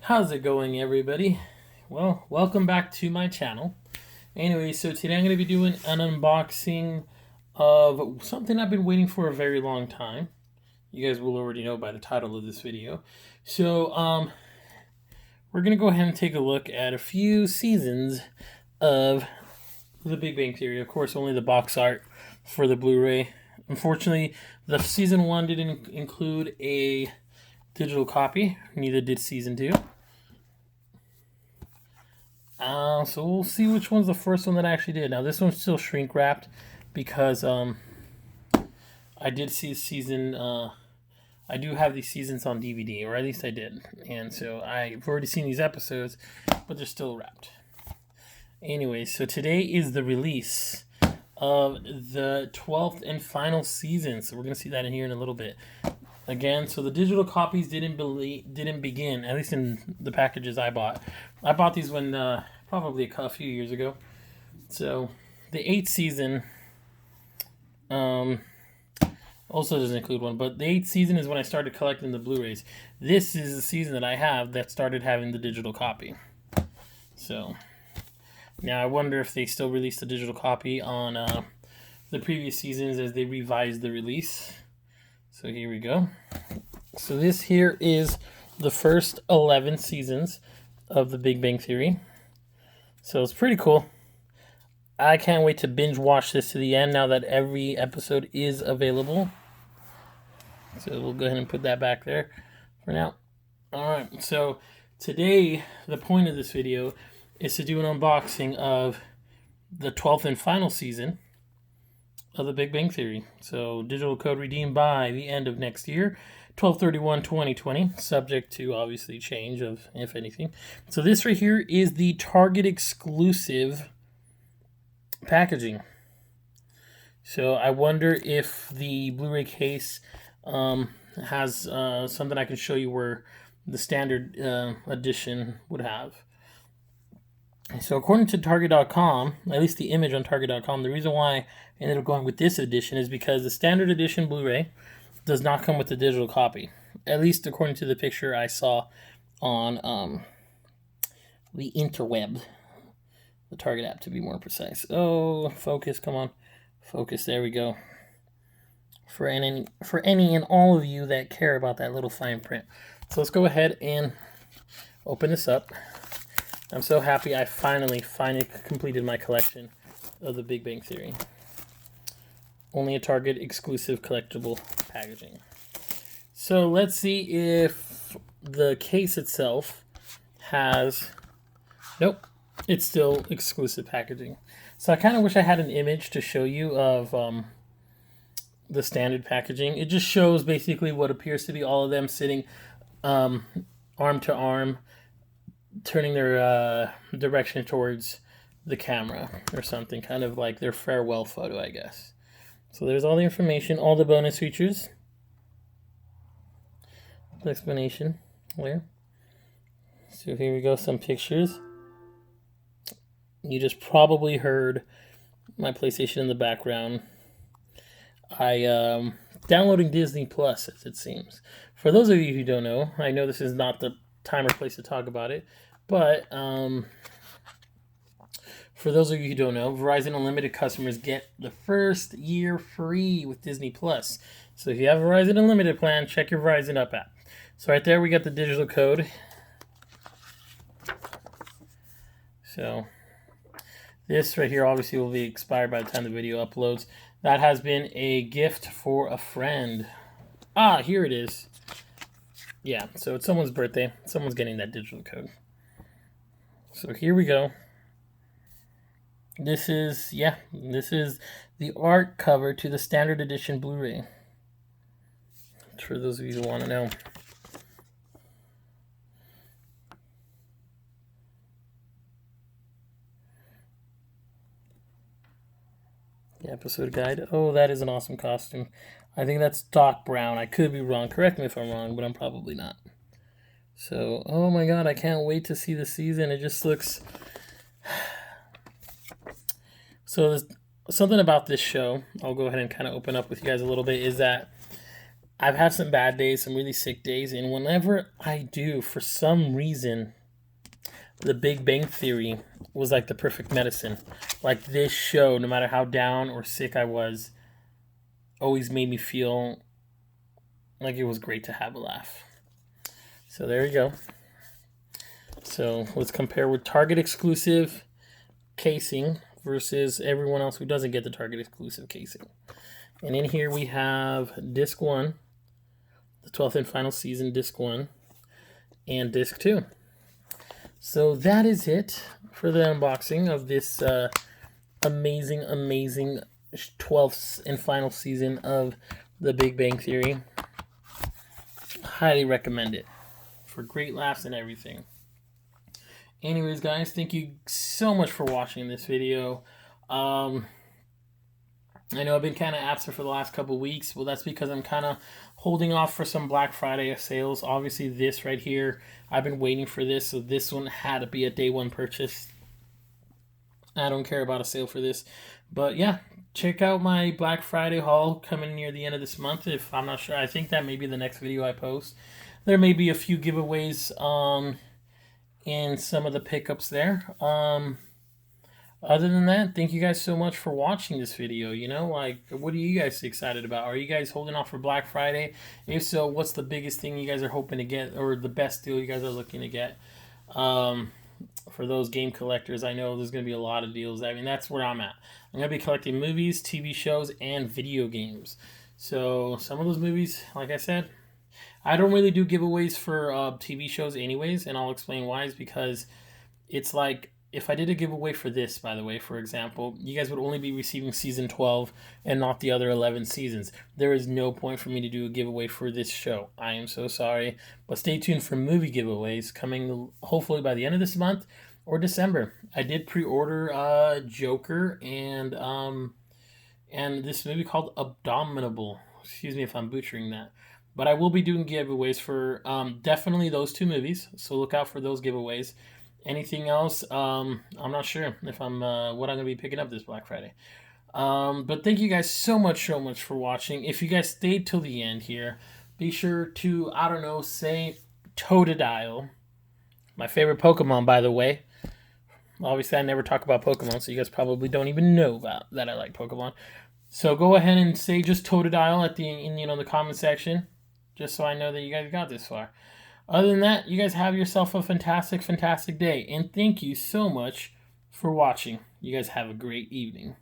How's it going, everybody? Well, welcome back to my channel. Anyway, so today I'm going to be doing an unboxing of something I've been waiting for a very long time. You guys will already know by the title of this video. So, we're going to go ahead and take a look at a few seasons of The Big Bang Theory. Of course, only the box art for the Blu-ray. Unfortunately, the season 1 didn't include a digital copy. Neither did season 2. So we'll see which one's the first one that I actually did. Now this one's still shrink wrapped because I did see season. I do have these seasons on DVD, or at least I did, and so I've already seen these episodes, but they're still wrapped. Anyway, so today is the release of the 12th and final season. So we're gonna see that in here in a little bit. Again, so the digital copies didn't begin, at least in the packages I bought. I bought these when probably a few years ago. So the 8th season also doesn't include one, but the 8th season is when I started collecting the Blu-rays. This is the season that I have that started having the digital copy. So now I wonder if they still release the digital copy on the previous seasons as they revised the release. So here we go. So this here is the first 11 seasons of The Big Bang Theory. So it's pretty cool. I can't wait to binge watch this to the end now that every episode is available. So we'll go ahead and put that back there for now. Alright, so today the point of this video is to do an unboxing of the 12th and final season of The Big Bang Theory. So digital code redeemed by the end of next year, 12/31/2020, subject to obviously change of if anything. So this right here is the Target exclusive packaging. So I wonder if the Blu-ray case has something I can show you where the standard edition would have. So according to Target.com, at least the image on Target.com, the reason why I ended up going with this edition is because the standard edition Blu-ray does not come with the digital copy. At least according to the picture I saw on the interweb. The Target app, to be more precise. Oh, focus, come on. Focus, there we go. For any and all of you that care about that little fine print. So let's go ahead and open this up. I'm so happy I finally completed my collection of The Big Bang Theory. Only a Target exclusive collectible packaging. So let's see if the case itself has... Nope, it's still exclusive packaging. So I kind of wish I had an image to show you of the standard packaging. It just shows basically what appears to be all of them sitting arm to arm, turning their direction towards the camera or something, kind of like their farewell photo, I guess. So there's all the information, all the bonus features, the explanation there. So here we go, some pictures. You just probably heard my PlayStation in the background. I downloading Disney Plus, as it seems. For those of you who don't know, I know this is not the time or place to talk about it, but for those of you who don't know, Verizon Unlimited customers get the first year free with Disney Plus. So if you have a Verizon Unlimited plan, check your Verizon Up app. So right there we got the digital code. So this right here obviously will be expired by the time the video uploads. That has been a gift for a friend. Ah, here it is. Yeah, so it's someone's birthday. Someone's getting that digital code. So here we go. This is the art cover to the standard edition Blu-ray. For those of you who want to know. The episode guide. Oh, that is an awesome costume. I think that's Doc Brown. I could be wrong. Correct me if I'm wrong, but I'm probably not. So, oh my god, I can't wait to see the season. It just looks... So there's something about this show, I'll go ahead and kind of open up with you guys a little bit, is that I've had some bad days, some really sick days, and whenever I do, for some reason, The Big Bang Theory was like the perfect medicine. Like this show, no matter how down or sick I was, always made me feel like it was great to have a laugh. So there you go. So let's compare with Target exclusive casing versus everyone else who doesn't get the Target exclusive casing. And in here we have disc 1, the 12th and final season, disc 1, and disc 2. So that is it for the unboxing of this amazing 12th and final season of The Big Bang Theory. Highly recommend it for great laughs and everything. Anyways, guys, thank you so much for watching this video. I know I've been kind of absent for the last couple weeks. Well, that's because I'm kind of holding off for some Black Friday sales. Obviously, this right here, I've been waiting for this, so this one had to be a day one purchase. I don't care about a sale for this. But yeah, check out my Black Friday haul coming near the end of this month. If I'm not sure, I think that may be the next video I post. There may be a few giveaways in some of the pickups there. Other than that, thank you guys so much for watching this video. You know, like, what are you guys excited about? Are you guys holding off for Black Friday? If so, what's the biggest thing you guys are hoping to get, or the best deal you guys are looking to get? For those game collectors, I know there's going to be a lot of deals. I mean, that's where I'm at. I'm going to be collecting movies, TV shows, and video games. So some of those movies, like I said, I don't really do giveaways for TV shows anyways, and I'll explain why. Is because it's like, if I did a giveaway for this, by the way, for example, you guys would only be receiving season 12 and not the other 11 seasons. There is no point for me to do a giveaway for this show. I am so sorry. But stay tuned for movie giveaways coming hopefully by the end of this month or December. I did pre-order Joker and this movie called Abominable. Excuse me if I'm butchering that. But I will be doing giveaways for definitely those two movies. So look out for those giveaways. Anything else? I'm not sure if I'm what I'm gonna be picking up this Black Friday. But thank you guys so much for watching. If you guys stayed till the end here, be sure to, I don't know, say Totodile. My favorite Pokemon, by the way. Obviously, I never talk about Pokemon, so you guys probably don't even know about that I like Pokemon. So go ahead and say just Totodile at the comment section, just so I know that you guys got this far. Other than that, you guys have yourself a fantastic day. And thank you so much for watching. You guys have a great evening.